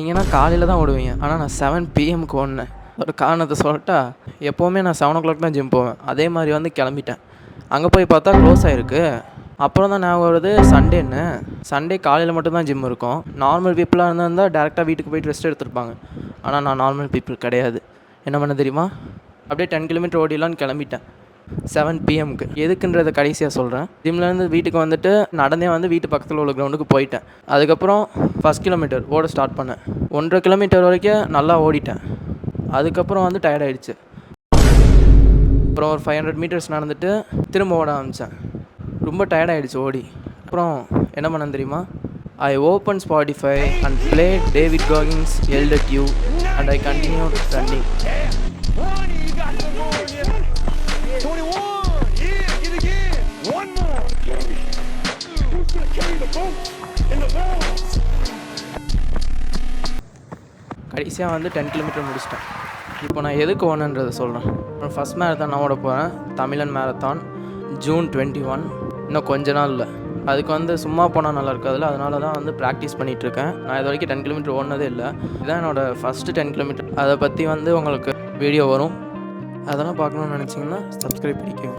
நீங்கன்னா காலையில் தான் ஓடுவீங்க, ஆனால் நான் 7 PM ஓடினேன். ஒரு காரணத்தை சொல்லட்டா, எப்போவுமே நான் 7 o'clock தான் ஜிம் போவேன். அதே மாதிரி வந்து கிளம்பிட்டேன். அங்கே போய் பார்த்தா க்ளோஸ் ஆகிருக்கு. அப்புறம் தான் ஞாபகம் வருது சண்டேன்னு. சண்டே காலையில் மட்டும்தான் ஜிம் இருக்கும். நார்மல் பீப்புளாக இருந்தால் டேரெக்டாக வீட்டுக்கு போய்ட்டு ரெஸ்ட் எடுத்துருப்பாங்க. ஆனால் நான் நார்மல் பீப்புள் கிடையாது. என்ன பண்ண தெரியுமா? அப்படியே 10 கிலோமீட்டர் ஓடிடலான்னு கிளம்பிட்டேன் 7 PM. எதுக்குன்றதை கடைசியாக சொல்கிறேன். ஜிம்லேருந்து வீட்டுக்கு வந்துட்டு நடந்தே வந்து வீட்டு பக்கத்தில் உள்ள கிரவுண்டுக்கு போயிட்டேன். அதுக்கப்புறம் ஃபஸ்ட் கிலோமீட்டர் ஓட ஸ்டார்ட் பண்ணேன். 1.5 கிலோமீட்டர் வரைக்கும் நல்லா ஓடிட்டேன். அதுக்கப்புறம் வந்து டயர்ட் ஆகிடுச்சு. அப்புறம் ஒரு 500 மீட்டர்ஸ் நடந்துட்டு திரும்ப ஓட ஆரம்பித்தேன். ரொம்ப டயர்ட் ஆகிடுச்சு ஓடி. அப்புறம் என்ன பண்ணேன் தெரியுமா? I opened Spotify and played David Goggins Yelled at You and I continued running. கடைசியாக வந்து 10 கிலோமீட்டர் முடிச்சிட்டேன். இப்போ நான் எதுக்கு ஓடுனன்றதை சொல்கிறேன். ஃபஸ்ட் மேரத்தான் நான் ஓட போகிறேன். தமிழன் மேரத்தான் June 21. இன்னும் கொஞ்ச நாள் இல்லை. அதுக்கு வந்து சும்மா போனால் நல்லா இருக்காதுல்ல, அதனால தான் வந்து ப்ராக்டிஸ் பண்ணிகிட்ருக்கேன். நான் இது வரைக்கும் 10 கிலோமீட்டர் ஓடினதே இல்லை. இதுதான் என்னோடய ஃபஸ்ட்டு 10 கிலோமீட்டர். அதை பற்றி வந்து உங்களுக்கு வீடியோ வரும். அதெல்லாம் பார்க்கணுன்னு நினச்சிங்கன்னா சப்ஸ்கிரைப் பண்ணிக்கோங்க.